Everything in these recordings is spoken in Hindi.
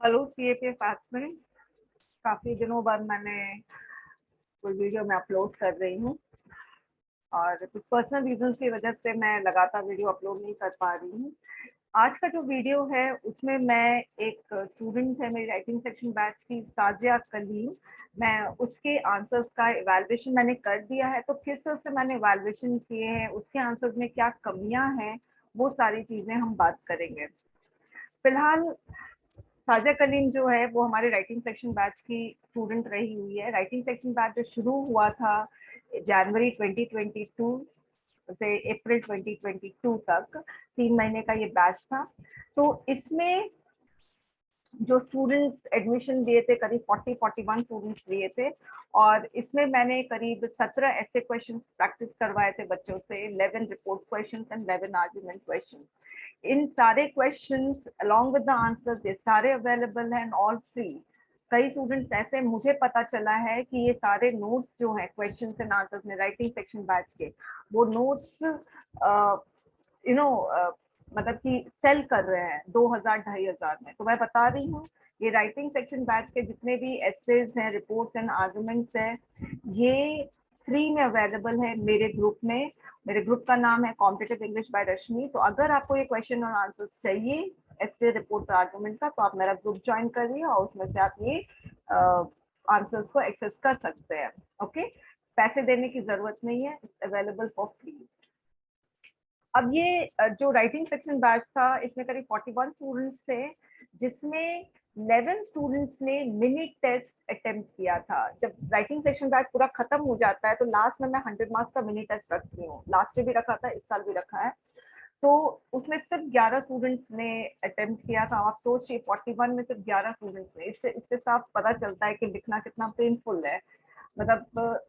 हेलो सीएपीए क्लासमेट, काफी दिनों बाद मैंने कोई वीडियो में अपलोड कर रही हूँ और कुछ पर्सनल रीजंस की वजह से मैं लगातार वीडियो अपलोड नहीं कर पा रही हूँ। आज का जो वीडियो है उसमें मैं एक स्टूडेंट है मेरी राइटिंग सेक्शन बैच की, साजिया कलीम, मैं उसके आंसर्स का इवैल्यूएशन मैंने कर दिया है। तो किस तरह से मैंने इवैल्यूएशन किए हैं, उसके आंसर्स में क्या कमियां हैं, वो सारी चीजें हम बात करेंगे। फिलहाल साजिया कलीम जो है वो हमारे राइटिंग सेक्शन बैच की स्टूडेंट रही हुई है। राइटिंग सेक्शन बैच जो शुरू हुआ था जनवरी 2022 से अप्रैल 2022 तक, 3 महीने का ये बैच था। तो इसमें जो स्टूडेंट्स एडमिशन दिए थे, करीब 41 स्टूडेंट्स दिए थे और इसमें मैंने करीब 17 ऐसे क्वेश्चंस प्रैक्टिस करवाए थे बच्चों से, 11 report questions and 11 argument questions. इन सारे questions along with the answers ये सारे अवेलेबल हैं, ऑल फ्री। कई स्टूडेंट्स ऐसे मुझे पता चला है कि ये सारे नोट्स जो हैं क्वेश्चंस एंड आंसर्स में राइटिंग सेक्शन बैच के, वो नोट्स यू नो मतलब कि सेल कर रहे हैं 2000 2500 में। तो मैं बता रही हूँ, ये राइटिंग सेक्शन बैच के जितने भी एसेज हैं, रिपोर्ट्स एंड आर्गुमेंट्स हैं, ये फ्री में अवेलेबल है मेरे ग्रुप में। मेरे ग्रुप का नाम है कॉम्पिटिटिव इंग्लिश बाय रश्मि। तो अगर आपको ये क्वेश्चन और आंसर चाहिए ऐसे रिपोर्ट आर्गुमेंट का, तो आप मेरा ग्रुप ज्वाइन करिए और उसमें से आप ये आंसर्स को एक्सेस कर सकते हैं। ओके, पैसे देने की जरूरत नहीं है, इट्स अवेलेबल फॉर फ्री। अब ये जो राइटिंग सेक्शन बैच था, इसमें करीब 41 स्टूडेंट्स थे, जिसमें 11 स्टूडेंट्स ने मिनी टेस्ट अटेम्प्ट किया था। जब राइटिंग सेक्शन बैच पूरा खत्म हो जाता है तो लास्ट में मैं 100 मार्क्स का मिनी टेस्ट रखती हूँ। लास्ट ईयर भी रखा था, इस साल भी रखा है। तो उसमें सिर्फ 11 स्टूडेंट्स ने अटेम्प्ट किया था। आप सोचिए 41 में सिर्फ 11 स्टूडेंट्स ने, इससे इससे साफ पता चलता है कि लिखना कितना पेनफुल है। मतलब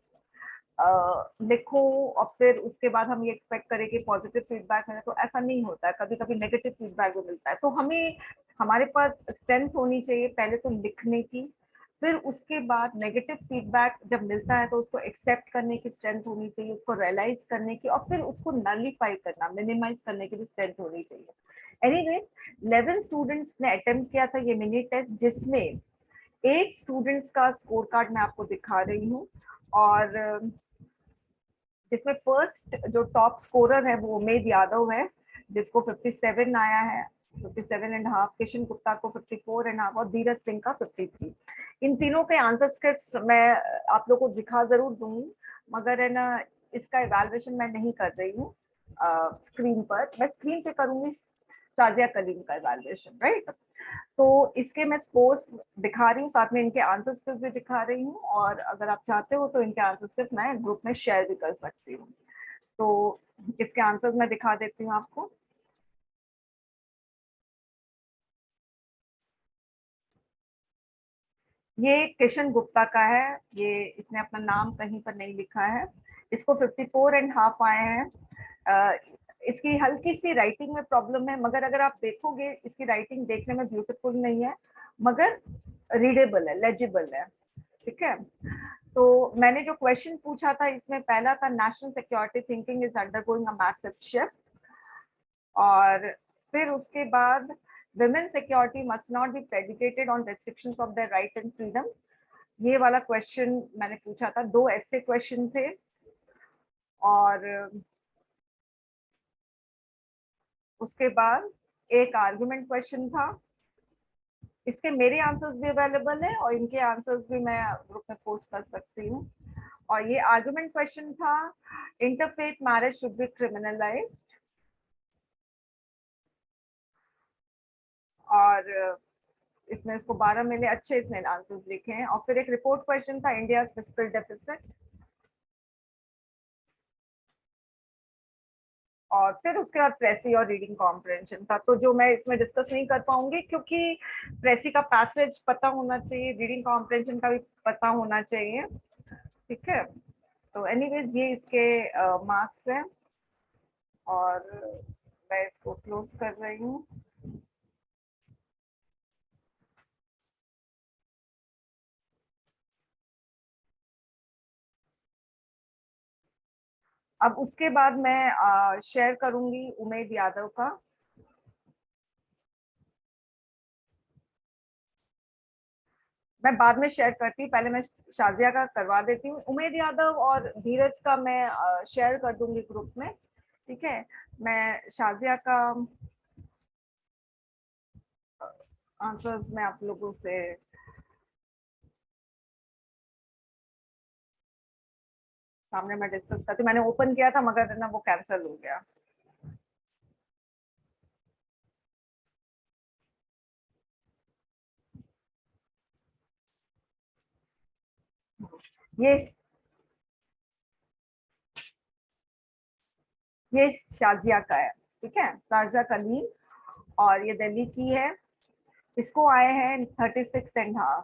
लिखो और फिर उसके बाद हम ये एक्सपेक्ट करें कि पॉजिटिव फीडबैक मिले, तो ऐसा नहीं होता है। कभी कभी नेगेटिव फीडबैक भी मिलता है। तो हमें, हमारे पास स्ट्रेंथ होनी चाहिए पहले तो लिखने की, फिर उसके बाद नेगेटिव फीडबैक जब मिलता है तो उसको एक्सेप्ट करने की स्ट्रेंथ होनी चाहिए, उसको रियलाइज करने की, और फिर उसको नलिफाई करना, मिनिमाइज करने की भी स्ट्रेंथ होनी चाहिए। एनीवे, 11 स्टूडेंट्स ने अटेम्प्ट किया था ये मिनी टेस्ट, जिसमें 8 स्टूडेंट्स का स्कोर कार्ड मैं आपको दिखा रही हूँ। और जिसमें फर्स्ट जो टॉप स्कोरर है वो उमेद यादव है, जिसको 57 आया है, 57.5। किशन गुप्ता को 54.5 और धीरज सिंह का 53। इन तीनों के आंसर स्क्रिप्ट मैं आप लोगों को दिखा जरूर दूंगी, मगर है ना, इसका इवैल्यूएशन मैं नहीं कर रही हूँ स्क्रीन पर। मैं स्क्रीन पे करूंगी साजिया कलीम का इवैल्यूएशन, राइट। तो इसके मैं स्कोर्स दिखा रही हूँ, साथ में इनके आंसर स्क्रिप्ट भी दिखा रही हूँ, और अगर आप चाहते हो तो इनके आंसर स्क्रिप्ट मैं ग्रुप में शेयर भी कर सकती हूँ। तो इसके आंसर्स मैं दिखा देती हूँ आपको। ये किशन गुप्ता का है, ये इसने अपना नाम कहीं पर नहीं लिखा है। इसको 54.5 आए हैं। इसकी हल्की सी राइटिंग में प्रॉब्लम है, मगर अगर आप देखोगे इसकी राइटिंग देखने में ब्यूटीफुल नहीं है, मगर रीडेबल है, लेजिबल है। ठीक है। तो मैंने जो क्वेश्चन पूछा था इसमें पहला था, national security thinking is undergoing a massive shift. और फिर उसके बाद, women security must not be predicated on restrictions of their right and freedom। ये वाला क्वेश्चन मैंने पूछा था। 2 ऐसे क्वेश्चन थे। और उसके बाद एक आर्गुमेंट क्वेश्चन था। इसके मेरे आंसर्स भी अवेलेबल है और इनके आंसर्स भी मैं ग्रुप में पोस्ट कर सकती हूँ। और ये आर्गुमेंट क्वेश्चन था, interfaith marriage should be criminalised. और इसमें इसको 12 मिले, अच्छे इसने आंसर्स लिखे हैं। और फिर एक रिपोर्ट क्वेश्चन था, इंडिया फिस्कल डेफिसिट। और फिर उसके बाद प्रेसी और रीडिंग कॉम्प्रहेंशन था। तो जो मैं इसमें डिस्कस नहीं कर पाऊंगी, क्योंकि प्रेसी का पैसेज पता होना चाहिए, रीडिंग कॉम्प्रहेंशन का भी पता होना चाहिए। ठीक है। तो एनीवेज ये इसके मार्क्स हैं और मैं इसको क्लोज कर रही हूँ। अब उसके बाद मैं शेयर करूंगी उमेद यादव का। मैं बाद में शेयर करती हूँ, पहले मैं शाजिया का करवा देती हूँ। उमेद यादव और धीरज का मैं शेयर कर दूंगी ग्रुप में, ठीक है। मैं शाजिया का आंसर्स मैं आप लोगों से सामने मैं डिस्कस करती हूँ। मैंने ओपन किया था मगर ना वो कैंसिल हो गया। ये ये शाजिया का है, ठीक है, शारजा कलीम, और ये दिल्ली की है। इसको आए हैं 36.5।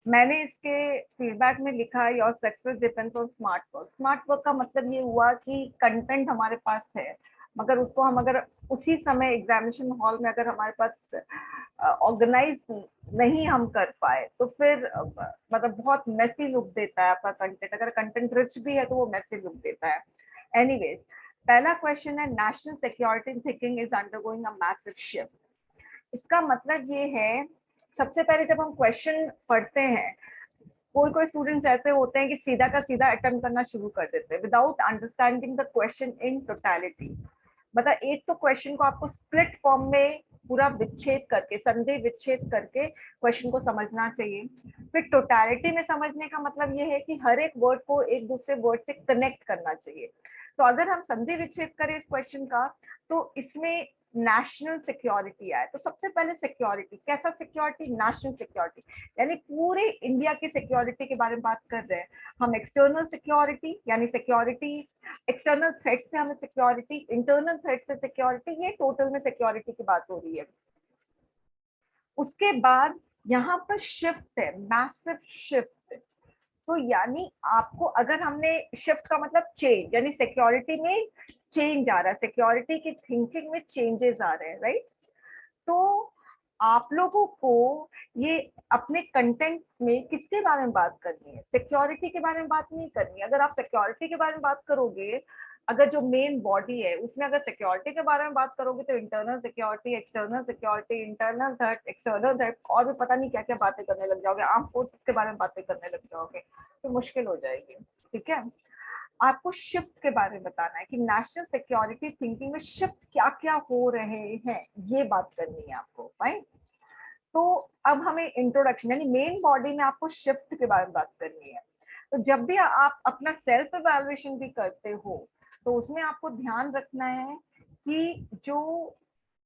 मैंने इसके फीडबैक में लिखा है your success depends on smart work. Smart work का मतलब ये हुआ कि कंटेंट हमारे पास है, मगर उसको हम अगर उसी समय एग्जामिनेशन हॉल में अगर हमारे पास ऑर्गेनाइज नहीं हम कर पाए तो फिर मतलब बहुत मेसी लुक देता है आपका कंटेंट। अगर कंटेंट रिच भी है तो वो मेसी लुक देता है। एनीवेज, पहला क्वेश्चन है national security thinking is undergoing a massive shift. इसका मतलब ये है, सबसे पहले जब हम क्वेश्चन पढ़ते हैं, कोई कोई स्टूडेंट्स ऐसे होते हैं कि सीधा का सीधा अटेम्प्ट करना शुरू कर देते हैं without understanding the question in totality. मतलब एक तो क्वेश्चन को आपको स्प्लिट फॉर्म में पूरा विच्छेद करके, संधि विच्छेद करके क्वेश्चन को समझना चाहिए। फिर टोटलिटी में समझने का मतलब ये है कि हर एक वर्ड को एक दूसरे वर्ड से कनेक्ट करना चाहिए। तो अगर हम संधि विच्छेद करें इस क्वेश्चन का, तो इसमें नेशनल सिक्योरिटी आए। तो सबसे पहले सिक्योरिटी, कैसा सिक्योरिटी? नेशनल सिक्योरिटी, यानी पूरे इंडिया की सिक्योरिटी के बारे में बात कर रहे हैं हम। एक्सटर्नल सिक्योरिटी यानी सिक्योरिटी, एक्सटर्नल थ्रेट से हमें सिक्योरिटी, इंटरनल थ्रेट से सिक्योरिटी, ये टोटल में सिक्योरिटी की बात हो रही है। उसके बाद यहाँ पर शिफ्ट है, मैसिव शिफ्ट। तो यानी आपको, अगर हमने शिफ्ट का मतलब चेंज, यानी सिक्योरिटी में चेंज आ रहा है, सिक्योरिटी की थिंकिंग में चेंजेस आ रहे हैं, राइट। तो आप लोगों को ये अपने कंटेंट में किसके बारे में बात करनी है? सिक्योरिटी के बारे में बात नहीं करनी है। अगर आप सिक्योरिटी के बारे में बात करोगे, अगर जो मेन बॉडी है उसमें अगर सिक्योरिटी के बारे में बात करोगे, तो internal security, external security, internal threat, external threat, और भी पता नहीं क्या क्या बातें करने लग जाओगे, आर्म फोर्सेस के बारे में बातें करने लग जाओगे, तो मुश्किल हो जाएगी, ठीक है। आपको शिफ्ट के बारे में बताना है कि नेशनल सिक्योरिटी थिंकिंग में शिफ्ट क्या क्या हो रहे हैं, ये बात करनी है आपको, फाइन। तो अब हमें इंट्रोडक्शन यानी मेन बॉडी में आपको शिफ्ट के बारे में बात करनी है। तो जब भी आप अपना सेल्फ इवैल्यूएशन भी करते हो, तो उसमें आपको ध्यान रखना है कि जो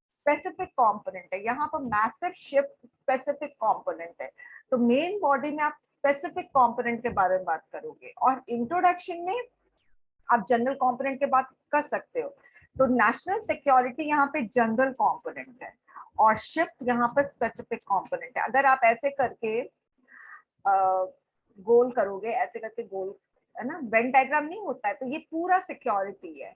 स्पेसिफिक कंपोनेंट है, यहाँ पर मैसिव शिफ्ट स्पेसिफिक कंपोनेंट है, तो मेन बॉडी में आप स्पेसिफिक कंपोनेंट के बारे में बात करोगे, और इंट्रोडक्शन में आप जनरल कंपोनेंट के बात कर सकते हो। तो नेशनल सिक्योरिटी यहाँ पे जनरल कंपोनेंट है, और शिफ्ट यहाँ पर स्पेसिफिक कंपोनेंट है। अगर आप ऐसे करके गोल करोगे, ऐसे करके गोल, है ना, वेन डायग्राम नहीं होता है, तो ये पूरा सिक्योरिटी है।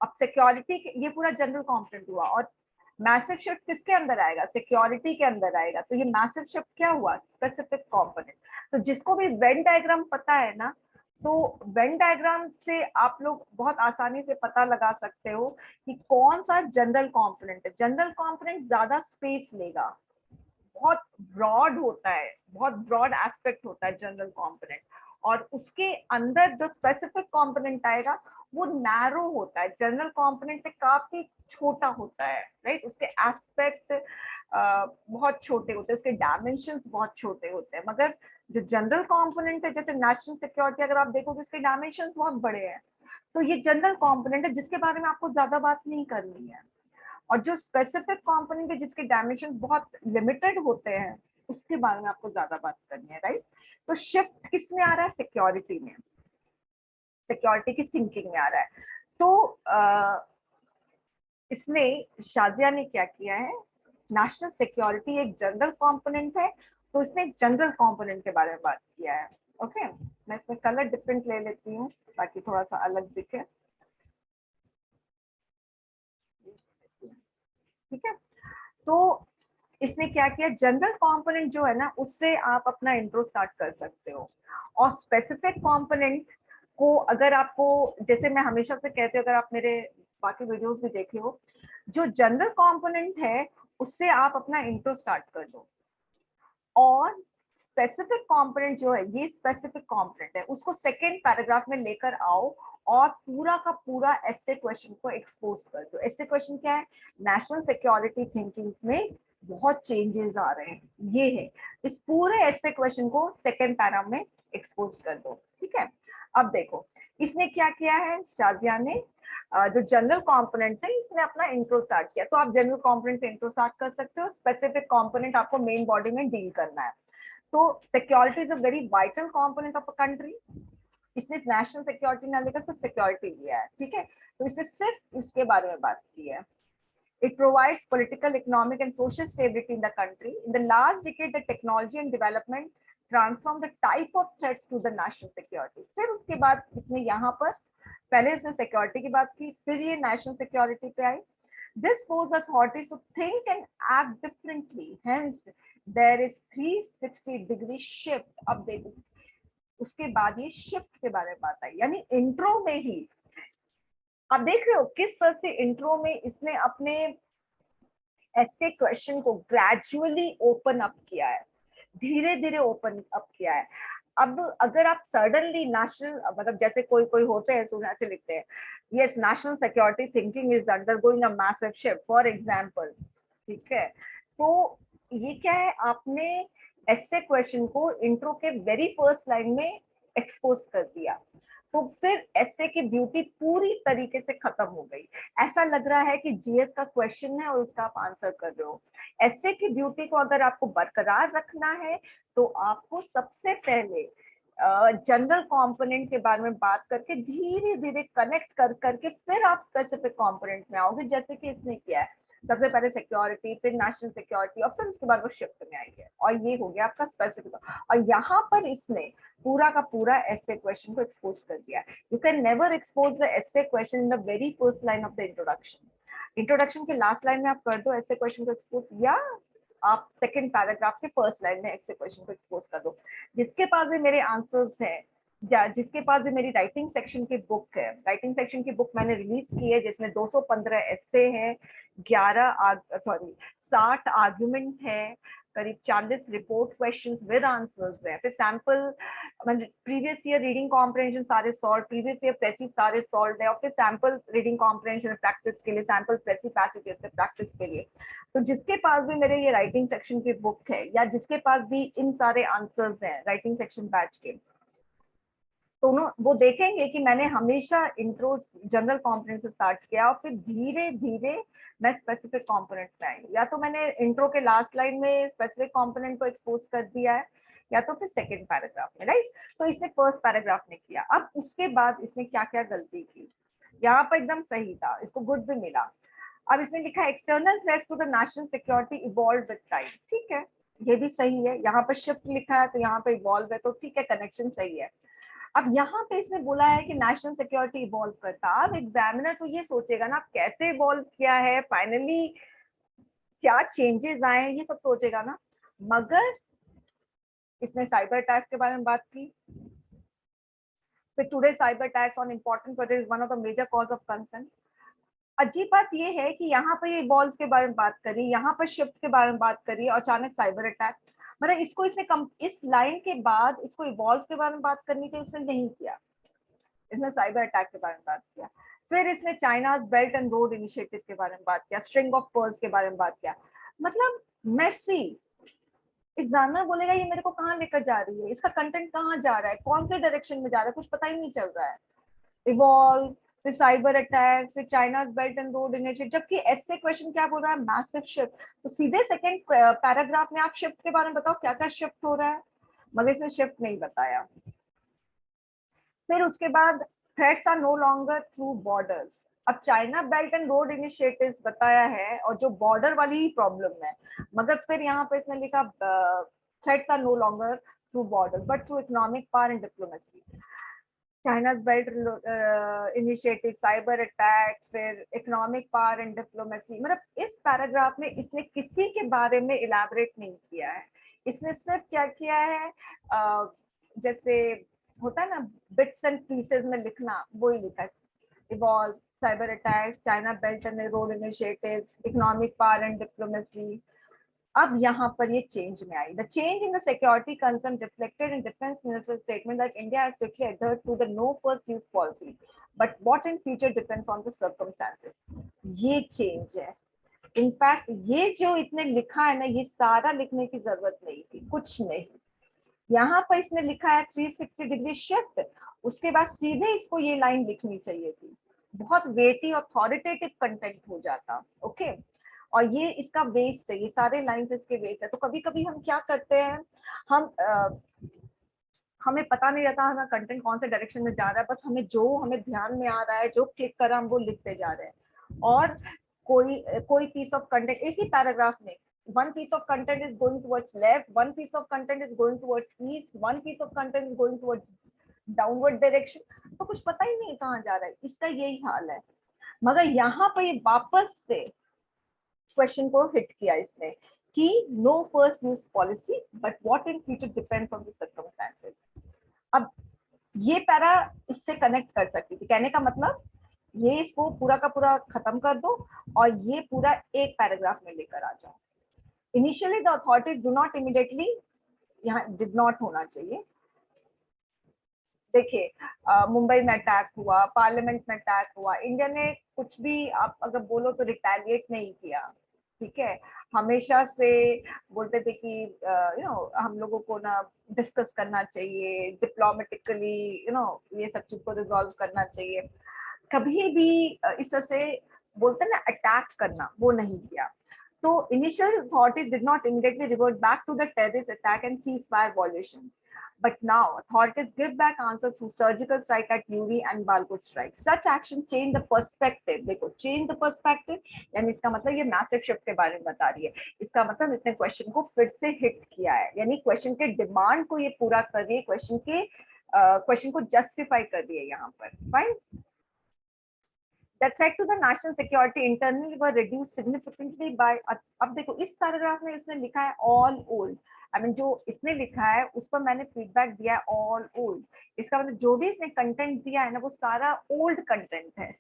अब सिक्योरिटी ये पूरा जनरल कंपोनेंट हुआ, और मैसिव शिफ्ट किसके अंदर आएगा? सिक्योरिटी के अंदर आएगा। तो ये मैसिव शिफ्ट क्या हुआ? Specific component. तो जिसको भी वेन डायग्राम पता है ना, तो वेन डायग्राम से आप लोग बहुत आसानी से पता लगा सकते हो कि कौन सा जनरल कंपोनेंट है। जनरल कंपोनेंट ज्यादा स्पेस लेगा, बहुत ब्रॉड होता है, बहुत ब्रॉड एस्पेक्ट होता है जनरल कंपोनेंट, और उसके अंदर जो स्पेसिफिक कंपोनेंट आएगा वो नैरो होता है, जनरल कंपोनेंट से काफी छोटा होता है, राइट। उसके एस्पेक्ट बहुत छोटे होते हैं, उसके डायमेंशंस बहुत छोटे होते हैं। मगर जो जनरल कंपोनेंट है, जैसे नेशनल सिक्योरिटी, अगर आप देखोगे इसके डायमेंशंस बहुत बड़े हैं, तो ये जनरल कंपोनेंट है जिसके बारे में आपको ज्यादा बात नहीं करनी है। और जो स्पेसिफिक कंपोनेंट है जिसके डायमेंशन बहुत लिमिटेड होते हैं, उसके बारे में आपको ज्यादा बात करनी है, राइट। तो शिफ्ट किस में आ रहा है? सिक्योरिटी में, सिक्योरिटी की थिंकिंग में आ रहा है। तो इसने, शाजिया ने क्या किया है, नेशनल सिक्योरिटी एक जनरल कंपोनेंट है, तो इसने जनरल कंपोनेंट के बारे में बात किया है। ओके, मैं इसमें कलर डिफरेंट ले लेती हूँ ताकि थोड़ा सा अलग दिखे, ठीक है। तो इसने क्या किया, जनरल कंपोनेंट जो है ना, उससे आप अपना इंट्रो स्टार्ट कर सकते हो। और स्पेसिफिक कंपोनेंट को, अगर आपको, जैसे मैं हमेशा से कहती हूँ, अगर आप मेरे बाकी वीडियोस भी देखे हो, जो जनरल कंपोनेंट है उससे आप अपना इंट्रो स्टार्ट कर दो, और स्पेसिफिक कंपोनेंट जो है, ये स्पेसिफिक कंपोनेंट है, उसको सेकेंड पैराग्राफ में लेकर आओ और पूरा का पूरा ऐसे क्वेश्चन को एक्सपोज कर दो। ऐसे क्वेश्चन क्या है, नेशनल सिक्योरिटी थिंकिंग में बहुत चेंजेस आ रहे हैं, ये है। इस पूरे ऐसे क्वेश्चन को सेकेंड पैरा में एक्सपोज कर दो, ठीक है। अब देखो इसने क्या किया है, शाजिया ने जो जनरल कंपोनेंट्स है इसने अपना इंट्रो स्टार्ट किया। तो आप जनरल कंपोनेंट से इंट्रो स्टार्ट कर सकते हो, स्पेसिफिक कंपोनेंट आपको मेन बॉडी में डील करना है। तो security is a very vital component of a country. इसने नेशनल सिक्योरिटी ना लेकर सिर्फ सिक्योरिटी लिया है, ठीक है। तो इसने सिर्फ इसके बारे में बात की है। It provides political, economic, and social stability in the country. In the last decade, the technology and development transformed the type of threats to the national security. फिर उसके बाद इसने यहाँ पर पहले इसने सिक्योरिटी की बात की, फिर ये नेशनल सिक्योरिटी पे आई। This forced authorities to think and act differently. Hence, there is 360-degree shift. अब देखो उसके बाद ये शिफ्ट के बारे में बात आई, यानी इंट्रो में ही आप देख रहे हो किस तरह से इंट्रो में इसने अपने ऐसे क्वेश्चन को ग्रेजुअली ओपन अप किया है, धीरे धीरे ओपन अप किया है। अब अगर आप सडनली नेशनल, मतलब जैसे कोई कोई होते हैं सुना से लिखते हैं, yes national security thinking is undergoing a massive shift for example, ठीक है। तो ये क्या है, आपने ऐसे क्वेश्चन को इंट्रो के वेरी फर्स्ट लाइन में एक्सपोज कर दिया, तो फिर ऐसे की ब्यूटी पूरी तरीके से खत्म हो गई। ऐसा लग रहा है कि जीएस का क्वेश्चन है और उसका आप आंसर कर रहे हो। ऐसे की ब्यूटी को अगर आपको बरकरार रखना है तो आपको सबसे पहले जनरल कंपोनेंट के बारे में बात करके धीरे धीरे कनेक्ट कर करके फिर आप स्पेसिफिक कंपोनेंट में आओगे, जैसे कि इसने किया है। सबसे पहले सिक्योरिटी, फिर नेशनल सिक्योरिटी, और फिर उसके बाद वो शिफ्ट में आई है, और ये हो गया आपका स्पेसिफिक। और यहाँ पर इसने पूरा का पूरा ऐसे क्वेश्चन को एक्सपोज कर दिया। You can never expose the ऐसे question in the very first line of the introduction. Introduction के लास्ट लाइन में आप कर दो ऐसे क्वेश्चन को एक्सपोज, या आप सेकंड पैराग्राफ के फर्स्ट लाइन में ऐसे क्वेश्चन को एक्सपोज कर दो। जिसके पास भी मेरे आंसर्स हैं, या जिसके पास भी मेरी राइटिंग सेक्शन की बुक है, राइटिंग सेक्शन की बुक मैंने रिलीज की है जिसमें 215 ऐसे हैं, 60 आर्ग्यूमेंट है, करीब 40 रिपोर्ट क्वेश्चंस विद आंसर्स है, फिर sample previous year reading comprehension सारे सॉल्व, प्रीवियस ईयर प्रेसी सारे सॉल्व है, और फिर सैंपल रीडिंग कॉम्प्रिहेंशन प्रैक्टिस के लिए, सैंपल प्रेसी पैसेजेस से प्रैक्टिस के लिए। तो जिसके पास भी मेरे ये राइटिंग सेक्शन की बुक है, या जिसके पास भी इन सारे आंसर्स हैं राइटिंग सेक्शन बैच के, तो वो देखेंगे कि मैंने हमेशा इंट्रो जनरल कंपोनेंट से स्टार्ट किया और फिर धीरे धीरे मैं स्पेसिफिक कंपोनेंट में आई। या तो मैंने इंट्रो के लास्ट लाइन में स्पेसिफिक कंपोनेंट को एक्सपोज कर दिया है, या तो फिर सेकंड पैराग्राफ में, राइट। तो इसने फर्स्ट पैराग्राफ में किया। अब उसके बाद इसने क्या क्या गलती की, यहाँ पर एकदम सही था, इसको गुड भी मिला। अब इसने लिखा external threats to the national security evolve with time, ठीक है, ये भी सही है। यहाँ पर शिफ्ट लिखा है तो यहाँ पे इवॉल्व है, तो ठीक है, कनेक्शन सही है। अब यहाँ पे इसने बोला है कि नेशनल सिक्योरिटी इवॉल्व करता, अब एग्जामिनर तो ये सोचेगा ना कैसे इवॉल्व किया है, फाइनली क्या चेंजेस आए हैं, ये सब सोचेगा ना। मगर इसने साइबर अटैक्स के बारे में बात की, फिर today cyber attacks on important project is one of the major cause of concern. अजीब बात ये है कि यहाँ पर ये इवॉल्व के बारे में बात करी, यहाँ पर शिफ्ट के बारे में बात करी, और अचानक साइबर अटैक, मतलब इसको इसने इस लाइन के बाद इसको इवॉल्व के बारे में बात करनी थी, उसने नहीं किया, इसने साइबर अटैक के बारे में बात किया। फिर इसने China belt and road initiative के बारे में बात किया, स्ट्रिंग ऑफ पर्ल्स के बारे में बात किया। मतलब मेसी एग्जामिनर बोलेगा ये मेरे को कहाँ लेकर जा रही है, इसका कंटेंट कहाँ जा रहा है, कौन से डायरेक्शन में जा रहा है, कुछ पता ही नहीं चल रहा है। इवॉल्व, फिर साइबर अटैक, फिर China belt and road initiative, जबकि ऐसे क्वेश्चन क्या बोल रहा है, मैसिव शिफ्ट। तो सीधे सेकंड पैराग्राफ में आप शिफ्ट के बारे में बताओ क्या क्या शिफ्ट हो रहा है, मगर इसने शिफ्ट नहीं बताया। फिर उसके बाद threats are no longer through borders, अब China belt and road initiatives बताया है और जो बॉर्डर वाली ही प्रॉब्लम है, मगर फिर यहाँ पे इसने लिखा threats are no longer through borders but through economic power and diplomacy. China's belt initiative, cyber attack, फिर इकोनॉमिक पावर एंड डिप्लोमेसी, मतलब इस पैराग्राफ में इसने किसी के बारे में इलैबोरेट नहीं किया है। इसने सिर्फ क्या किया है, जैसे होता है ना बिट्स एंड पीसेस में लिखना, वो ही लिखा है, evolve, cyber attack, China belt and road initiatives, economic power and diplomacy, अब यहाँ पर ये चेंज में आई, the change in the security concern reflected in defence minister statement that India has strictly adhered to the no first use policy but what in future depends on the circumstances. ये चेंज है। इनफैक्ट ये जो इतने लिखा है ना, ये सारा लिखने की जरूरत नहीं थी, कुछ नहीं। यहाँ पर इसने लिखा है 360 डिग्री शिफ्ट, उसके बाद सीधे इसको ये लाइन लिखनी चाहिए थी, बहुत वेटी अथॉरिटेटिव कंटेंट हो जाता। ओके, और ये इसका वेस्ट है, ये सारे लाइंस इसके वेस्ट है। तो कभी कभी हम क्या करते हैं, हम हमें पता नहीं रहता हमारा कंटेंट कौन से डायरेक्शन में जा रहा है, बस हमें ध्यान में आ रहा है, जो क्लिक करा हम वो लिखते जा रहे हैं। और कोई पीस ऑफ कंटेंट एक ही पैराग्राफ में, one piece of content is going towards left, one piece of content is going towards east, one piece of content is going towards downward direction, तो कुछ पता ही नहीं कहाँ जा रहा है। इसका यही हाल है। मगर यहाँ पर ये वापस से क्वेश्चन को हिट किया इसने कि no first use policy but what in future depends on the circumstances. अब ये पैरा इससे कनेक्ट कर सकती थी, कहने का मतलब ये इसको पूरा का पूरा खत्म कर दो और ये पूरा एक पैराग्राफ में लेकर आ जाओ। Initially the authorities do not immediately, यहाँ डिड नॉट होना चाहिए। देखिए मुंबई में अटैक हुआ, पार्लियामेंट में अटैक हुआ, इंडिया ने कुछ भी आप अगर बोलो तो रिटेलिएट नहीं किया, ठीक है। हमेशा से बोलते थे कि हम लोगों को ना डिस्कस करना चाहिए डिप्लोमेटिकली, ये सब चीज को रिजॉल्व करना चाहिए। कभी भी इस तरह से बोलते ना अटैक करना, वो नहीं किया। तो initial authorities did not immediately revert back to the terrorist attack and ceasefire violation. But now authorities give back answers through surgical strike at Uri and Balkot strike. Such action change the perspective. देखो change the perspective, यानी इसका मतलब ये massive shift के बारे में बता रही है। इसका मतलब इसने क्वेश्चन को फिर से हिट किया है, यानी क्वेश्चन के डिमांड को ये पूरा कर रही है, क्वेश्चन को जस्टिफाई कर रही है यहाँ पर। Fine. The threat to the national security internally were reduced significantly by, अब देखो इस पैराग्राफ में इसने लिखा है all old, आई मीन जो इसने लिखा है उस पर मैंने फीडबैक दिया है all old। इसका मतलब जो भी इसने कंटेंट दिया है ना वो सारा ओल्ड कंटेंट है।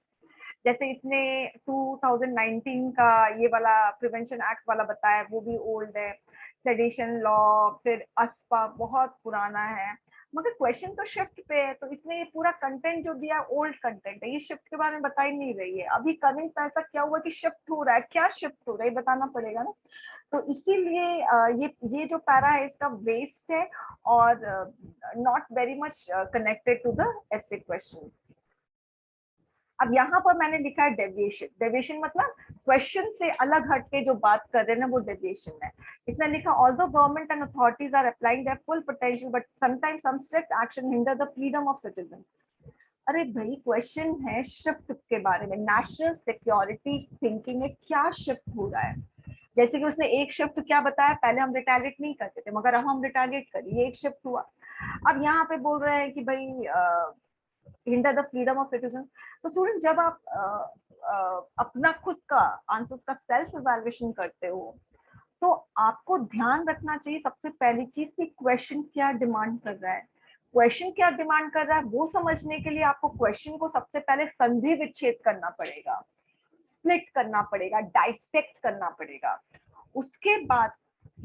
जैसे इसने 2019 का ये वाला प्रिवेंशन एक्ट वाला बताया, वो भी ओल्ड है। सेडिशन लॉ, फिर अस्पा बहुत पुराना है। मगर क्वेश्चन तो शिफ्ट पे है, तो इसने ये पूरा कंटेंट जो दिया ओल्ड कंटेंट है, ये शिफ्ट के बारे में बता ही नहीं रही है। अभी करंट में ऐसा क्या हुआ कि शिफ्ट हो रहा है, क्या शिफ्ट हो रहा है बताना पड़ेगा ना। तो इसीलिए ये जो पैरा है इसका वेस्ट है और not very much connected to the essay question. अब यहाँ पर मैंने लिखा है डेविएशन। डेविएशन मतलब क्वेश्चन से अलग हट के जो बात कर रहे हैं ना वो डेविएशन है। इसने लिखा although government and authorities are applying their full potential but sometimes some strict action hinder the freedom of citizen. अरे भाई क्वेश्चन है शिफ्ट के बारे में, नेशनल सिक्योरिटी थिंकिंग में क्या शिफ्ट हो रहा है। जैसे कि उसने एक शिफ्ट क्या बताया, पहले हम रिटेलिएट नहीं करते थे मगर अब हम रिटेलिएट करिए, एक शिफ्ट हुआ। अब यहाँ पे बोल रहे हैं कि भाई hinder the freedom of citizen. तो स्टूडेंट जब आप अपना खुद का आंसर्स का सेल्फ इवैल्यूएशन करते हो तो आपको ध्यान रखना चाहिए सबसे पहली चीज कि क्वेश्चन क्या डिमांड कर रहा है। क्वेश्चन क्या डिमांड कर रहा है वो समझने के लिए आपको क्वेश्चन को सबसे पहले संधि विच्छेद करना पड़ेगा, स्प्लिट करना पड़ेगा, डाइसेक्ट करना पड़ेगा। उसके बाद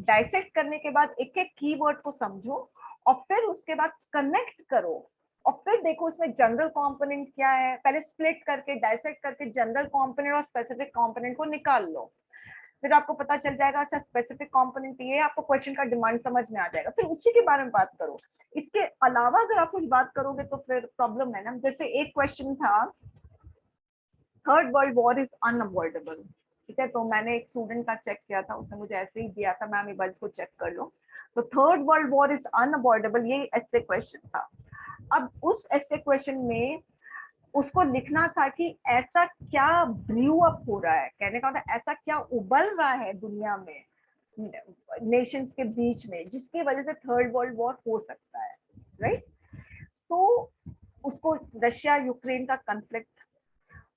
डाइसेक्ट करने के बाद एक एक कीवर्ड को समझो और फिर उसके बाद कनेक्ट करो और फिर देखो इसमें जनरल कंपोनेंट क्या है। पहले स्प्लिट करके डाइसेक्ट करके जनरल कंपोनेंट और स्पेसिफिक कंपोनेंट को निकाल लो, फिर आपको पता चल जाएगा अच्छा स्पेसिफिक कंपोनेंट ये, आपको क्वेश्चन का डिमांड समझ में आ जाएगा, फिर उसी के बारे में बात करो। इसके अलावा अगर आप कुछ बात करोगे तो फिर प्रॉब्लम है ना। जैसे एक क्वेश्चन था third world war is unavoidable, ठीक है। तो मैंने एक स्टूडेंट का चेक किया था, उसने मुझे ऐसे ही दिया था मैम एक बार इसको चेक कर लो। तो third world war is unavoidable ये ऐसे क्वेश्चन था। अब उस ऐसे क्वेश्चन में उसको लिखना था कि ऐसा क्या ब्रू अप हो रहा है, कहने का मतलब ऐसा क्या उबल रहा है दुनिया में नेशंस के बीच में जिसकी वजह से थर्ड वर्ल्ड वॉर हो सकता है, राइट। तो उसको रशिया यूक्रेन का कॉन्फ्लिक्ट,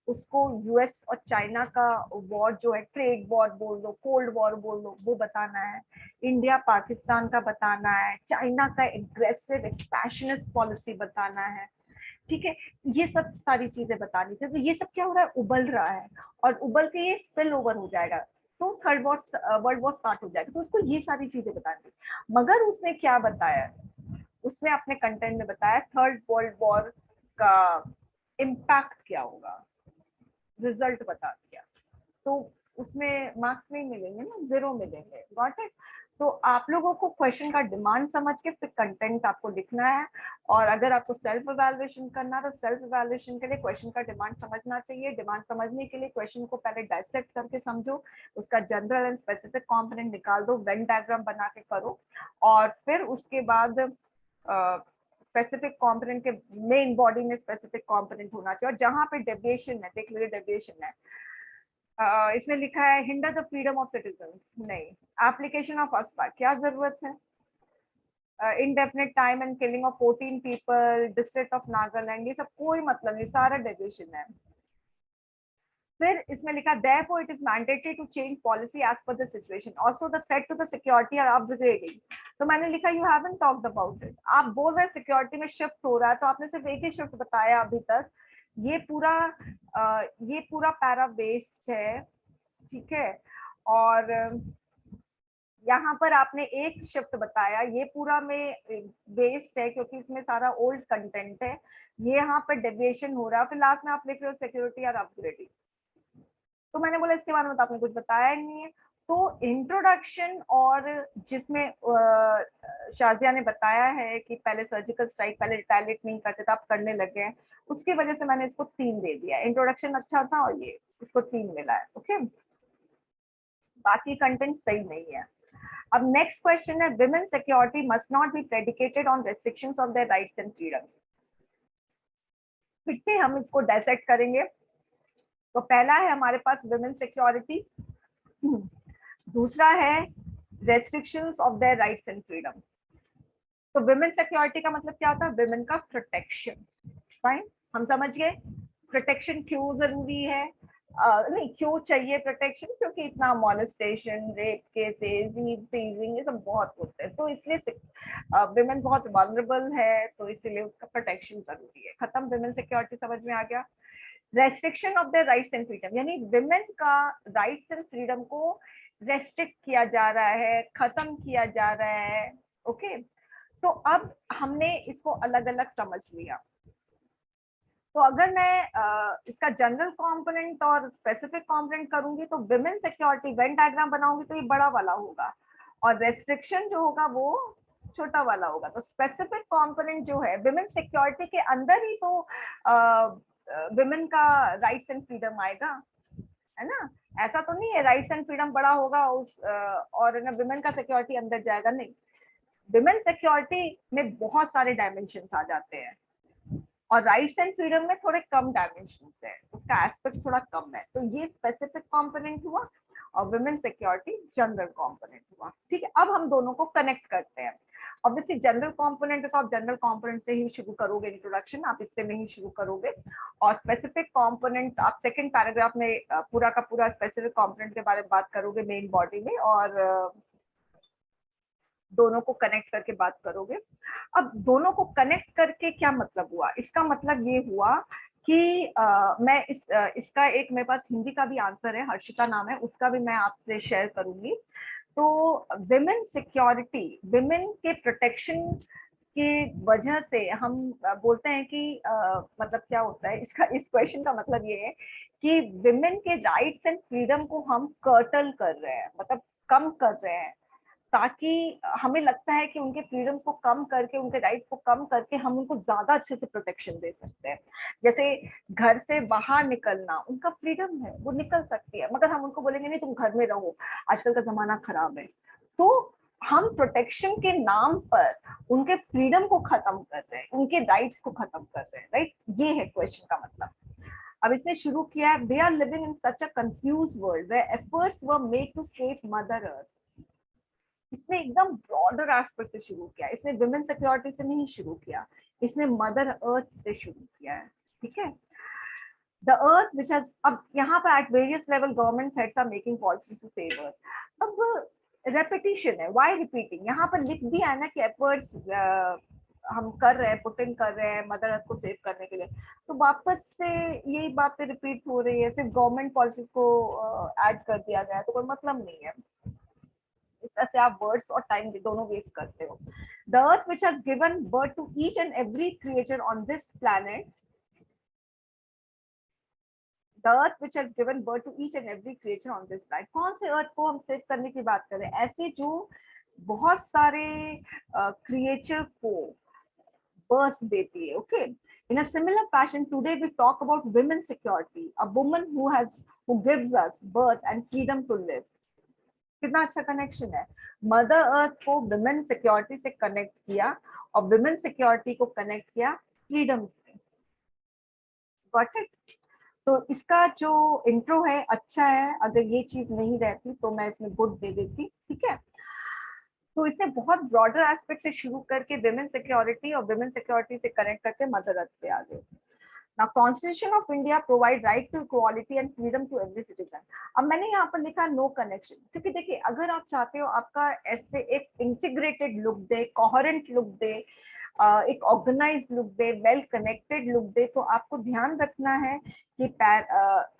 उसको यूएस और चाइना का वॉर जो है, ट्रेड वॉर बोल दो, कोल्ड वॉर बोल दो, वो बताना है। इंडिया पाकिस्तान का बताना है, चाइना का एग्रेसिव एक्सपैशनिस्ट पॉलिसी बताना है, ठीक है। ये सब सारी चीजें बतानी थी। तो ये सब क्या हो रहा है, उबल रहा है और उबल के ये स्पिल ओवर हो जाएगा। तो थर्ड वर्ल्ड वॉर स्टार्ट हो जाएगा। तो उसको ये सारी चीजें बतानी, मगर उसने क्या बताया, उसने अपने कंटेंट में बताया थर्ड वर्ल्ड वॉर का इम्पैक्ट क्या होगा, रिजल्ट बता दिया। तो उसमें मार्क्स नहीं मिलेंगे ना, 0 मिलेंगे। Got it? तो आप लोगों को क्वेश्चन का डिमांड समझ के फिर कंटेंट आपको लिखना है। और अगर आपको सेल्फ इवैल्यूएशन करना है तो सेल्फ इवैल्यूएशन के लिए क्वेश्चन का डिमांड समझना चाहिए। डिमांड समझने के लिए क्वेश्चन को पहले डायसेक्ट करके समझो, उसका जनरल एंड स्पेसिफिक कंपोनेंट निकाल दो, वेन डायग्राम बना के करो, और फिर उसके बाद स्पेसिफिक कंपोनेंट के मेन बॉडी में स्पेसिफिक कंपोनेंट होना चाहिए। और जहां पे डेविएशन है, देख लो ये डेविएशन है, इसमें लिखा है hinder the freedom of citizen, नहीं। एप्लीकेशन ऑफ अस्पा, क्या जरूरत है? Indefinite time and killing of 14 people, district of Nagaland, ये सब कोई मतलब नहीं, सारा डेविएशन है। फिर इसमें लिखा therefore it is mandatory to change policy as per the situation, also the threat to the security are upgrading। तो मैंने लिखा you haven't talked about it। आप बोल रहे हैं सिक्योरिटी में शिफ्ट हो रहा है, तो आपने सिर्फ एक ही शिफ्ट बताया अभी तक। ये पूरा पैरा वेस्ट है, ठीक है। और यहाँ पर आपने एक शिफ्ट बताया, ये पूरा में वेस्ट है क्योंकि इसमें सारा ओल्ड कंटेंट है। ये यहाँ पर डेविएशन हो रहा है, फिर लास्ट में आप लिख रहे हो सिक्योरिटी और अपग्रेडिंग। तो मैंने बोला इसके बारे में तो आपने कुछ बताया ही नहीं है। तो इंट्रोडक्शन, और जिसमें शाजिया ने बताया है कि पहले सर्जिकल स्ट्राइक, पहले रिटेलिएट नहीं करते थे, आप करने लगे हैं, उसकी वजह से मैंने इसको 3 दे दिया। इंट्रोडक्शन अच्छा था और ये इसको 3 मिला है। ओके, बाकी कंटेंट सही नहीं है। अब नेक्स्ट क्वेश्चन है, women security must not be predicated on restrictions of their rights and freedoms. फिर से हम इसको डायसेक्ट करेंगे। तो पहला है हमारे पास विमेन सिक्योरिटी, दूसरा है restrictions of their rights and freedom. तो विमेन सिक्योरिटी का मतलब क्या होता है? विमेन का प्रोटेक्शन। फाइन, हम समझ गए प्रोटेक्शन क्यों जरूरी है। नहीं, क्यों चाहिए प्रोटेक्शन? क्योंकि इतना मॉलेस्टेशन, रेप केसेस, टीजिंग, ये सब बहुत होते हैं, तो इसलिए विमेन बहुत वल्नरेबल है, तो इसलिए उसका प्रोटेक्शन जरूरी है। खत्म, विमेन सिक्योरिटी समझ में आ गया। Restriction of the rights and freedom, यानी विमेन का राइट्स एंड फ्रीडम को रेस्ट्रिक्ट किया जा रहा है, खत्म किया जा रहा है। ओके, तो अब हमने इसको अलग अलग समझ लिया। तो अगर मैं इसका जनरल कंपोनेंट और स्पेसिफिक कंपोनेंट करूंगी तो विमेन सिक्योरिटी वेन डायग्राम बनाऊंगी तो ये बड़ा वाला होगा, और रेस्ट्रिक्शन जो होगा वो छोटा वाला होगा। तो स्पेसिफिक कंपोनेंट जो है विमेन सिक्योरिटी के अंदर ही तो विमेन का राइट्स एंड फ्रीडम आएगा, है ना। ऐसा तो नहीं है राइट्स एंड फ्रीडम बड़ा होगा और ना विमेन का सिक्योरिटी अंदर जाएगा, नहीं। विमेन सिक्योरिटी में बहुत सारे डायमेंशन आ जाते हैं और राइट्स एंड फ्रीडम में थोड़े कम डायमेंशन है, उसका एस्पेक्ट थोड़ा कम है। तो ये स्पेसिफिक कंपोनेंट हुआ और विमेन सिक्योरिटी जनरल कंपोनेंट हुआ। ठीक है, अब हम दोनों को कनेक्ट करते हैं। ऑब्वियसली जनरल कंपोनेंट है तो आप जनरल कंपोनेंट से ही शुरू करोगे, इंट्रोडक्शन आप इससे में ही शुरू करोगे, और स्पेसिफिक कंपोनेंट आप सेकंड पैराग्राफ में पूरा का पूरा स्पेसिफिक कंपोनेंट के बारे में बात करोगे मेन बॉडी में, और दोनों को कनेक्ट करके बात करोगे। अब दोनों को कनेक्ट करके क्या मतलब हुआ? इसका मतलब ये हुआ कि मैं इसका एक मेरे पास हिंदी का भी आंसर है, हर्षिता नाम है, उसका भी मैं आपसे शेयर करूंगी। तो विमेन सिक्योरिटी, विमेन के प्रोटेक्शन की वजह से हम बोलते हैं कि मतलब क्या होता है इसका, इस क्वेश्चन का मतलब ये है कि विमेन के राइट्स एंड फ्रीडम को हम कर्टल कर रहे हैं, मतलब कम कर रहे हैं, ताकि हमें लगता है कि उनके फ्रीडम्स को कम करके, उनके राइट्स को कम करके हम उनको ज्यादा अच्छे से प्रोटेक्शन दे सकते हैं। जैसे घर से बाहर निकलना उनका फ्रीडम है, वो निकल सकती है, मगर हम उनको बोलेंगे नहीं तुम घर में रहो, आजकल का जमाना खराब है। तो हम प्रोटेक्शन के नाम पर उनके फ्रीडम को खत्म कर रहे हैं, उनके राइट्स को खत्म कर रहे हैं, राइट। ये है क्वेश्चन का मतलब। अब इसने शुरू किया है, we are living in such a confused world where efforts were made to save mother earth. इसने एकदम ब्रॉडर एस्पेक्ट से शुरू किया, इसने विमेन सिक्योरिटी से नहीं शुरू किया, इसने मदर अर्थ से शुरू किया है। ठीक है, द अर्थ विच हैज, अब यहाँ पर at various level government heads are making policies to save earth. अब रेपिटेशन है, व्हाई रिपीटिंग? यहाँ पर लिख दिया है ना कि एफर्ट्स हम कर रहे हैं, पुट इन कर रहे हैं मदर अर्थ को सेव करने के लिए, तो वापस से यही बातें रिपीट हो रही है, सिर्फ गवर्नमेंट पॉलिसीज को ऐड कर दिया गया है, तो कोई मतलब नहीं है। इस तरह से आप वर्ड्स और टाइम दोनों वेस्ट करते हो। The earth which has given birth to each and every creature on this planet, the earth which has given birth to each and every creature on this planet. कौन से अर्थ को हम सेव करने की बात कर रहे हैं? ऐसे जो बहुत सारे क्रिएचर को birth देती है। Okay, in a similar fashion today we talk about women security, a woman who gives us birth and freedom to live। कितना अच्छा कनेक्शन है। मदर अर्थ को विमेन सिक्योरिटी से कनेक्ट किया और विमेन सिक्योरिटी को कनेक्ट किया फ्रीडम से। Got it? तो इसका जो इंट्रो है अच्छा है, अगर ये चीज नहीं रहती तो मैं इसमें गुड दे देती। ठीक है, तो इसने बहुत ब्रॉडर एस्पेक्ट से शुरू करके विमेन सिक्योरिटी और विमेन सिक्योरिटी से कनेक्ट करके मदर अर्थ पे आ गए। Now, Constitution of India provide right to equality and freedom to every citizen। अब मैंने यहाँ पर लिखा नो कनेक्शन, क्योंकि देखिए अगर आप चाहते हो आपका ऐसे एक इंटीग्रेटेड लुक दे, कोहेरेंट लुक दे, एक ऑर्गेनाइज लुक दे, वेल कनेक्टेड लुक दे, तो आपको ध्यान रखना है कि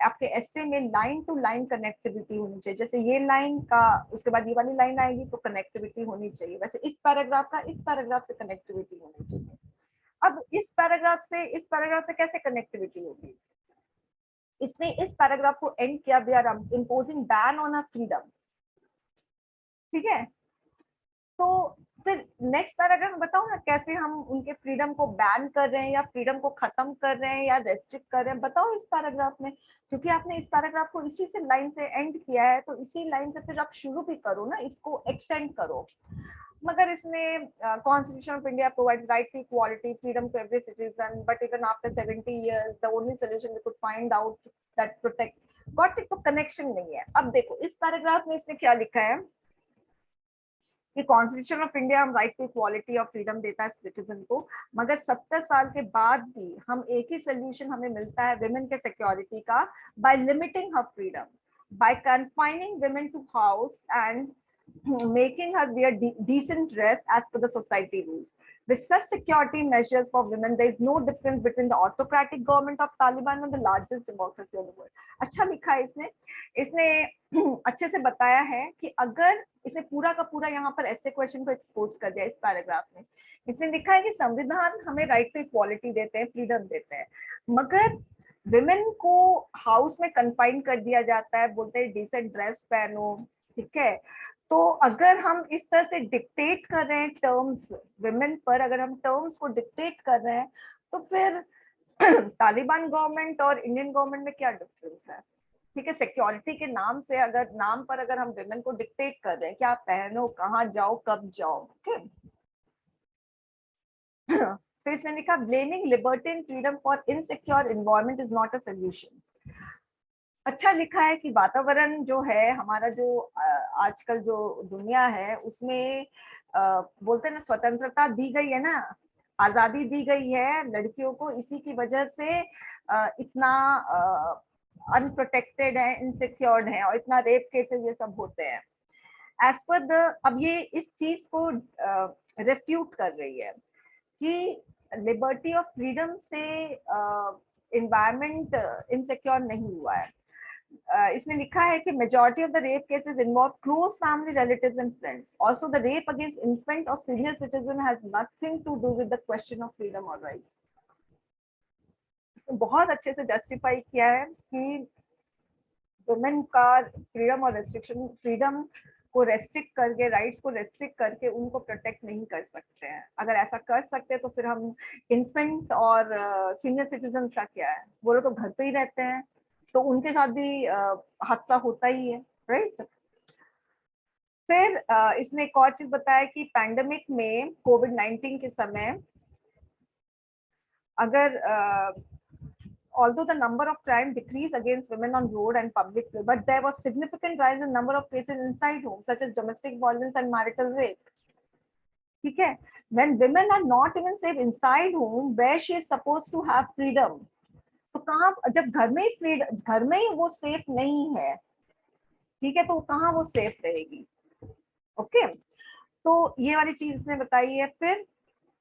आपके एसे में लाइन टू लाइन कनेक्टिविटी होनी चाहिए। जैसे ये लाइन का उसके बाद ये वाली लाइन आएगी तो कनेक्टिविटी होनी चाहिए, वैसे इस पैराग्राफ का इस पैराग्राफ से कनेक्टिविटी होनी चाहिए। अब इस पैराग्राफ से कैसे कनेक्टिविटी होगी? इसने इस पैराग्राफ को एंड किया, we are imposing ban on a freedom. ठीक है, तो फिर नेक्स्ट पैराग्राफ में बताओ ना कैसे हम उनके फ्रीडम को बैन कर रहे हैं या फ्रीडम को खत्म कर रहे हैं या रेस्ट्रिक्ट कर रहे हैं, बताओ इस पैराग्राफ में। क्योंकि आपने इस पैराग्राफ को इसी से लाइन से एंड किया है, तो इसी लाइन से फिर आप शुरू भी करो ना, इसको एक्सटेंड करो। मगर इसमें constitution of India provide right to equality, freedom to every citizen, but even after 70 years the only solution we could find out that protect. Got it? तो कनेक्शन नहीं है। अब देखो इस पैराग्राफ में इसने क्या लिखा है कि कॉन्स्टिट्यूशन ऑफ इंडिया हम राइट टू इक्वालिटी और फ्रीडम देता है सिटीजन को, मगर 70 साल के बाद भी हम एक ही सोल्यूशन हमें मिलता है विमेन के सिक्योरिटी का, by limiting her freedom, by confining women to house and making her wear decent dress as per the society rules. With such security measures for women, there is no difference between the autocratic government of Taliban and the largest democracy of the world। अच्छा लिखा है इसने, अच्छे से बताया है कि अगर इसने पूरा का पूरा यहाँ पर ऐसे क्वेश्चन को एक्सपोज कर दिया इस पैराग्राफ में। इसने लिखा है कि संविधान हमें राइट टू इक्वालिटी देते हैं, फ्रीडम देते हैं, मगर विमेन को हाउस में कन्फाइन कर दिया जाता है, बोलते हैं डिसेंट ड्रेस पहनो। ठीक है, तो अगर हम इस तरह से डिक्टेट कर रहे हैं टर्म्स विमेन पर, अगर हम टर्म्स को डिक्टेट कर रहे हैं, तो फिर तालिबान गवर्नमेंट और इंडियन गवर्नमेंट में क्या डिफरेंस है? ठीक है, सिक्योरिटी के नाम से अगर नाम पर अगर हम विमेन को डिक्टेट कर रहे हैं क्या पहनो, कहाँ जाओ, कब जाओ। ओके, फिर इसने लिखा blaming liberty and freedom for insecure environment is not a solution. अच्छा लिखा है कि वातावरण जो है हमारा, जो आजकल जो दुनिया है उसमें बोलते हैं ना स्वतंत्रता दी गई है ना, आजादी दी गई है लड़कियों को, इसी की वजह से इतना अनप्रोटेक्टेड है, इनसिक्योर्ड है और इतना रेप केसेस ये सब होते हैं। एज पर द, अब ये इस चीज को रेफ्यूट कर रही है कि लिबर्टी और फ्रीडम से इन्वायरमेंट इनसिक्योर नहीं हुआ है। इसमें लिखा है कि majority of the rape cases involve close family relatives and friends. Also, the rape against infant or senior citizen has nothing to do with the question of freedom or rights। इसने बहुत अच्छे से जस्टिफाई किया है कि वुमेन का फ्रीडम और रेस्ट्रिक्शन, फ्रीडम को रेस्ट्रिक्ट करके, राइट्स को रेस्ट्रिक्ट करके उनको प्रोटेक्ट नहीं कर सकते हैं। अगर ऐसा कर सकते हैं तो फिर हम इन्फेंट और सीनियर सिटीजन का क्या है, वो लोग तो घर पे ही रहते हैं, तो उनके साथ भी हादसा होता ही है, राइट। फिर इसने एक और चीज बताया कि पैंडेमिक में कोविड-19 के समय अगर although the number of crime decreased against women on road and public way, but there was significant rise in number of cases inside home such as domestic violence and marital rape। ठीक है, when women are not even safe inside home where she is supposed to have freedom, तो कहाँ, जब घर में ही फ्रीडम, घर में ही वो सेफ नहीं है, ठीक है, तो कहाँ वो सेफ रहेगी। ओके, तो ये वाली चीज इसने बताई है। फिर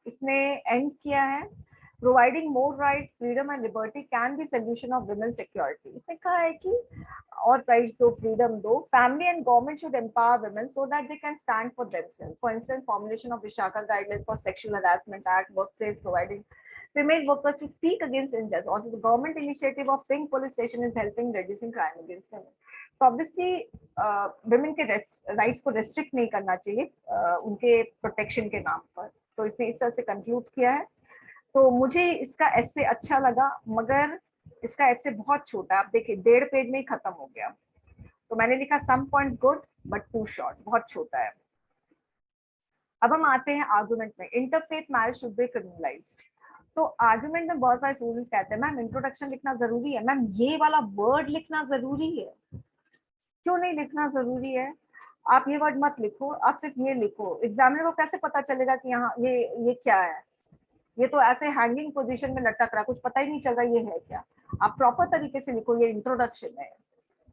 इसने एंड किया है, providing more rights, freedom and liberty can be solution of women security. इसने कहा है कि और राइट्स दो, फ्रीडम दो, family and government should empower women so that they can stand for themselves. For instance, formulation of Vishakha guidelines for sexual harassment act, workplace providing female workers to speak against injustice. Also, the government initiative of Pink Police Station is helping reducing crime against women. तो ऑब्वियसली women के राइट्स को रेस्ट्रिक्ट नहीं करना चाहिए उनके प्रोटेक्शन के नाम पर। तो इसने इस तरह से कंक्लूड किया है। तो मुझे इसका ऐसे अच्छा लगा, मगर इसका ऐसे बहुत छोटा है। आप देखिए 1.5 पेज में ही खत्म हो गया। तो मैंने लिखा some point good but too short, बहुत छोटा है। अब हम आते हैं आर्गुमेंट में। Interfaith marriage should be criminalised. तो आर्गुमेंट में बहुत सारे स्टूडेंट्स कहते हैं मैम इंट्रोडक्शन लिखना जरूरी है, मैम ये वाला वर्ड लिखना जरूरी है। क्यों नहीं लिखना जरूरी है? आप ये वर्ड मत लिखो, आप सिर्फ ये लिखो। एग्जामिनर को कैसे पता चलेगा कि यहाँ ये क्या है? ये तो ऐसे हैंगिंग पोजीशन में लटक रहा, कुछ पता ही नहीं चल रहा ये है क्या। आप प्रॉपर तरीके से लिखो, ये इंट्रोडक्शन है।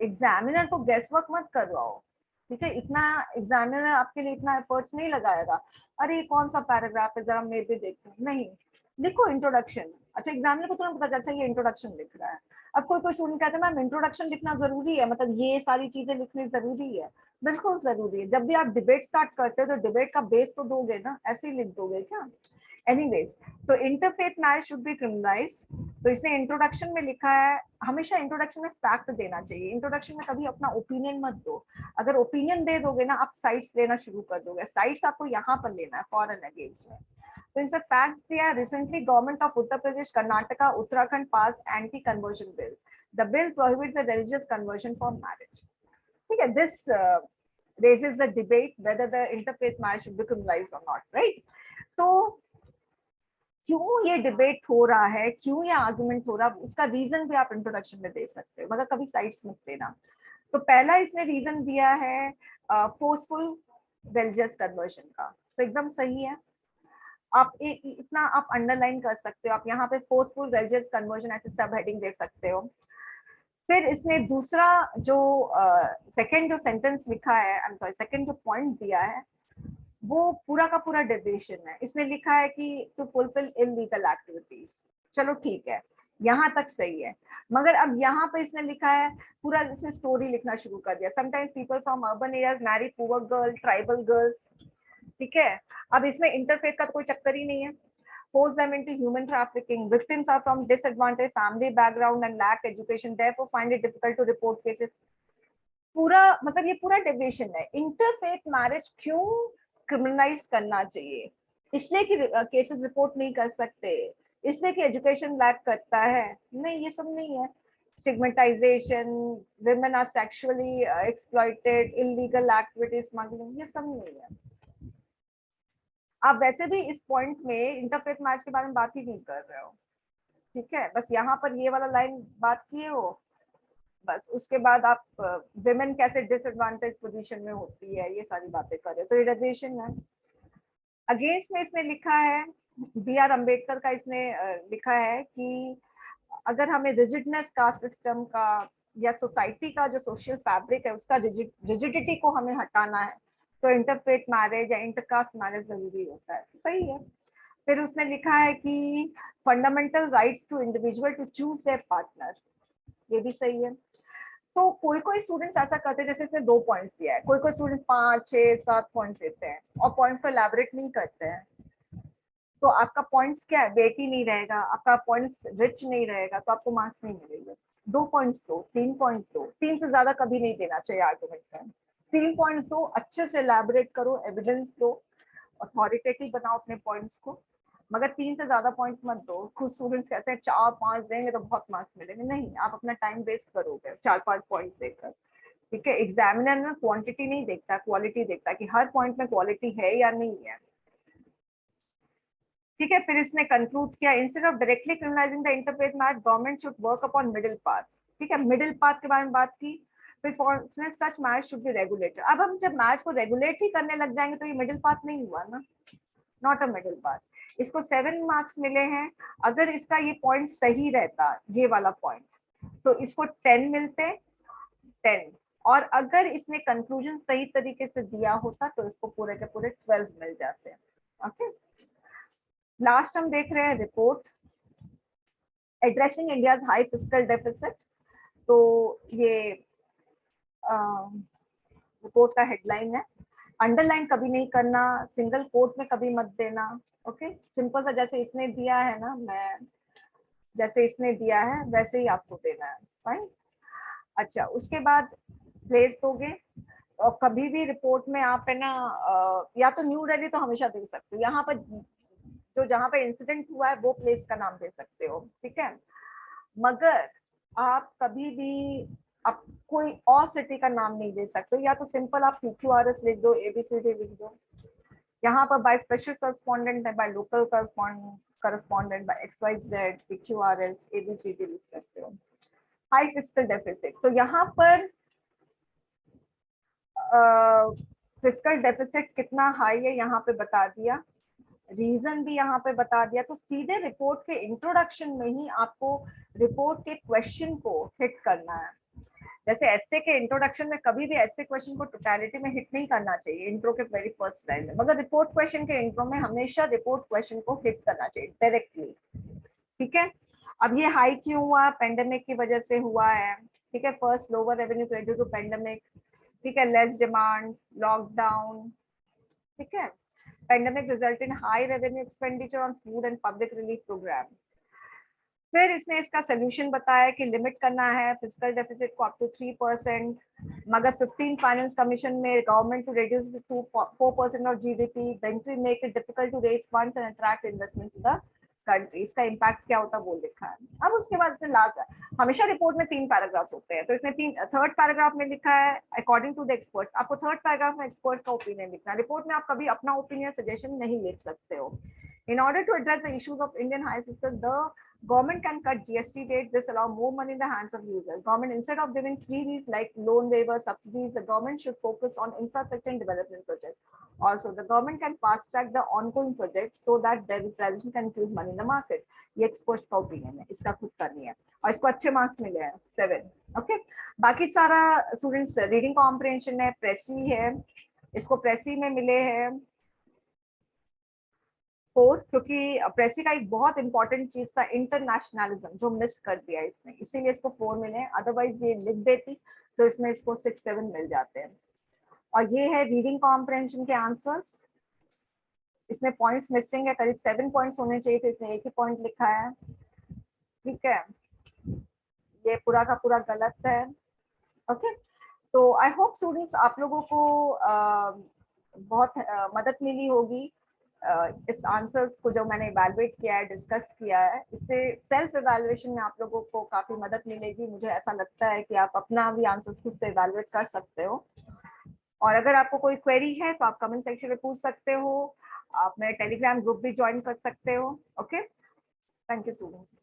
एग्जामिनर को गेस वर्क मत करवाओ, ठीक है? इतना एग्जामिनर आपके लिए इतना एफर्ट्स नहीं लगाएगा। अरे कौन सा पैराग्राफ है, जरा मैं भी देखूं। नहीं, लिखो इंट्रोडक्शन। अच्छा, एग्जामिनर को तुरंत पता चलता है ये इंट्रोडक्शन लिख रहा है। अब कोई स्टूडेंट कहता है मैम इंट्रोडक्शन लिखना जरूरी है, मतलब ये सारी चीजें लिखनी जरूरी है। बिल्कुल जरूरी है। जब भी आप डिबेट स्टार्ट करते हो तो डिबेट का बेस तो दोगे ना, ऐसे ही लिख दोगे क्या? एनीवेज, तो interfaith marriage should be criminalised. तो इसने इंट्रोडक्शन में लिखा है, हमेशा इंट्रोडक्शन में फैक्ट देना चाहिए। इंट्रोडक्शन में कभी अपना ओपिनियन मत दो। अगर ओपिनियन दे दोगे ना, आप साइड्स लेना शुरू कर दोगे। साइड्स आपको यहाँ पर लेना है, फॉर एंड अगेंस्ट में। तो इनसे फैक्ट दिया, recently government of Uttar Pradesh, Karnataka, Uttarakhand pass anti conversion bill. The bill prohibits the religious conversion for marriage. ठीक है, this raises the debate whether the interfaith marriage should be criminalized or not, right? तो क्यों ये डिबेट हो रहा है, क्यों ये आर्गुमेंट हो रहा है, उसका रीजन भी आप इंट्रोडक्शन में दे सकते हो, मगर कभी साइड्स मत देना। तो पहला इसने रीजन दिया है फोर्सफुल रिलीजियस कन्वर्जन का, तो एकदम सही है। आप इतना आप अंडरलाइन कर सकते हो, आप यहाँ पे फोर्सफुल रिलीजियस कन्वर्जन ऐसे सब हेडिंग दे सकते हो। फिर इसने दूसरा जो सेकंड जो सेंटेंस लिखा है, आई एम सॉरी, सेकंड जो पॉइंट दिया है, वो पूरा का पूरा डेविएशन है। इसने लिखा है कि टू फुलफिल इलीगल एक्टिविटीज। चलो ठीक है, यहाँ तक सही है। मगर अब यहाँ पे इसने लिखा है पूरा, इसने स्टोरी लिखना शुरू कर दिया। Sometimes people from urban areas marry poor girl, tribal girls. ठीक है, अब इसमें इंटरफेथ का तो कोई चक्कर ही नहीं है। Force them into human trafficking. Victims are from disadvantaged family background and lack education, therefore find it difficult to report cases. पूरा मतलब ये पूरा डेविएशन है। इंटरफेथ मैरिज क्यों क्रिमिनलाइज करना चाहिए? इसलिए कि केसेस रिपोर्ट नहीं कर सकते, इसलिए कि एजुकेशन लैक करता है? नहीं, ये सब नहीं है। Stigmatisation, women are sexually exploited, illegal activities, smuggling, ये सब नहीं है। आप वैसे भी इस पॉइंट में इंटरफेथ मैरिज के बारे में बात ही नहीं कर रहे हो, ठीक है? बस यहाँ पर ये वाला लाइन बात किए हो, बस उसके बाद आप विमेन कैसे डिसएडवांटेज पोजीशन में होती है, ये सारी बातें कर रहे हो। तो ये डेविएशन है। अगेंस्ट में इसने लिखा है, बी आर अम्बेडकर का इसने लिखा है कि अगर हमें रिजिडनेस कास्ट सिस्टम का या सोसाइटी का जो सोशल फैब्रिक है उसका रिजिडिटी को हमें हटाना है, तो इंटरफेथ मैरिज या इंटरकास्ट मैरिज जरूरी होता है। सही है। फिर उसने लिखा है कि fundamental rights to individual to choose their partner, ये भी सही है। तो कोई कोई स्टूडेंट्स ऐसा करते हैं, जैसे इसने 2 पॉइंट्स दिया है, कोई कोई स्टूडेंट 5, 6, 7 पॉइंट्स देते हैं और पॉइंट्स को एलैबोरेट नहीं करते हैं। तो आपका पॉइंट्स क्या है, वेट ही नहीं रहेगा, आपका पॉइंट्स रिच नहीं रहेगा, तो आपको मार्क्स नहीं मिलेंगे। 2 पॉइंट्स दो, 3 पॉइंट्स दो, 3 से ज्यादा कभी नहीं देना चाहिए आर्गुमेंट में। 3 पॉइंट्स दो, अच्छे से एलैबोरेट करो, एविडेंस दो, अथॉरिटेटिव बनाओ अपने पॉइंट्स को, मगर 3 से ज्यादा पॉइंट्स मत दो। कुछ स्टूडेंट्स कहते हैं 4-5 देंगे तो बहुत मार्क्स मिलेंगे। नहीं, आप अपना टाइम वेस्ट करोगे 4-5 पॉइंट्स देकर। ठीक है, एग्जामिनर ना क्वांटिटी नहीं देखता, क्वालिटी देखता है कि हर पॉइंट में क्वालिटी है या नहीं है। ठीक है, फिर इसने कंक्लूड किया, instead of directly criminalising the interfaith marriage, government should work upon middle path. ठीक है, मिडिल पाथ के बारे में बात की। फिर सच मैरिज शुड बी रेगुलेटेड। अब हम जब मैरिज को रेगुलेट ही करने लग जाएंगे तो ये मिडिल पाथ नहीं हुआ ना, नॉट अ मिडिल पाथ। इसको 7 मार्क्स मिले हैं। अगर इसका ये पॉइंट सही रहता, ये वाला पॉइंट, तो इसको 10 मिलते, 10। और अगर इसने कंक्लूजन सही तरीके से दिया होता तो इसको पूरे के पूरे 12 मिल जाते हैं। ओके, लास्ट हम देख रहे हैं report addressing India high fiscal deficit. तो ये रिपोर्ट का हेडलाइन है। अंडरलाइन कभी नहीं करना, सिंगल कोट में कभी मत देना। ओके, सिंपल सा जैसे इसने दिया है ना, मैं जैसे इसने दिया है वैसे ही आपको देना है। फाइन। अच्छा, उसके बाद प्लेस दोगे, और कभी भी रिपोर्ट में आप है ना या तो न्यू रैली तो हमेशा दे सकते हो, यहाँ पर जो जहाँ पे इंसिडेंट हुआ है वो प्लेस का नाम दे सकते हो, ठीक है। मगर आप कभी भी आप कोई और सिटी का नाम नहीं दे सकते, या तो सिंपल आप PQRS लिख दो, ABCD लिख दो। यहाँ पर बाय स्पेशल करस्पॉन्डेंट है, by local correspondent, by XYZ, PQRS, ABCD लिख सकते हो। हाई फिस्कल डेफिसिट, तो यहाँ पर फिस्कल डेफिसिट कितना हाई है यहाँ पे बता दिया, रीजन भी यहाँ पे बता दिया। तो सीधे रिपोर्ट के इंट्रोडक्शन में ही आपको रिपोर्ट के क्वेश्चन को हिट करना है। जैसे एस्से के इंट्रोडक्शन में कभी भी एस्से क्वेश्चन को टोटलिटी में हिट नहीं करना चाहिए इंट्रो के वेरी फर्स्ट लाइन में, मगर रिपोर्ट क्वेश्चन के इंट्रो में हमेशा रिपोर्ट क्वेश्चन को हिट करना चाहिए डायरेक्टली, ठीक है। अब ये हाई क्यों हुआ, पेंडेमिक की वजह से हुआ है, ठीक है। First, lower revenue due to pandemic, ठीक है। लेस डिमांड, लॉकडाउन, ठीक है। Pandemic result in high revenue expenditure on food and public relief programme. फिर इसने इसका सोल्यूशन बताया कि लिमिट करना है फिस्कल डेफिसिट को अप टू 3%, मगर 15 फाइनेंस कमीशन में government to reduce to 4% of GDP, eventually make it difficult to raise funds and attract investment to the country. इसका इम्पैक्ट क्या होता है वो लिखा है। अब उसके बाद इसने लास्ट, हमेशा रिपोर्ट में 3 पैराग्राफ्स होते हैं, तो इसने थर्ड पैराग्राफ में लिखा है अकॉर्डिंग टू द एक्सपर्ट्स। आपको थर्ड पैराग्राफ में एक्सपर्ट्स का ओपिनियन लिखना है। रिपोर्ट में आप कभी अपना ओपिनियन सजेशन नहीं लिख सकते हो। In order to address the issues of Indian high fiscal, the government can cut GST rates. This allow more money in the hands of users. Government, instead of giving freebies like loan waivers, subsidies, the government should focus on infrastructure and development projects. Also, the government can fast track the ongoing projects so that their realization can infuse money in the market. ये experts का opinion है, इसका खुद का नहीं है, और इसको अच्छे मार्क्स मिले हैं 7। ओके, बाकी सारा स्टूडेंट्स रीडिंग कॉम्प्रिहेंशन है, प्रेसी है, इसको प्रेसी में मिले हैं 4, क्योंकि प्रेसी का एक बहुत इंपॉर्टेंट चीज था इंटरनेशनलिज्म, जो मिस कर दिया इसने, इसीलिए इसको 4 मिले हैं। अदरवाइज ये लिख देती तो इसमें इसको 6-7 मिल जाते हैं। और ये है रीडिंग कॉम्प्रिहेंशन के आंसर्स। इसमें पॉइंट्स मिसिंग है, करीब 7 पॉइंट्स होने चाहिए थे, इसने एक ही पॉइंट लिखा है, ठीक है। ये पूरा का पूरा गलत है। ओके, तो आई होप स्टूडेंट्स आप लोगों को बहुत मदद मिली होगी इस आंसर्स को जो मैंने इवैल्यूएट किया है, डिस्कस किया है। इससे सेल्फ इवैल्यूएशन में आप लोगों को काफी मदद मिलेगी। मुझे ऐसा लगता है कि आप अपना भी आंसर्स खुद से इवैल्यूएट कर सकते हो। और अगर आपको कोई क्वेरी है तो आप कमेंट सेक्शन में पूछ सकते हो, आप मेरे टेलीग्राम ग्रुप भी ज्वाइन कर सकते हो। Okay, thank you students.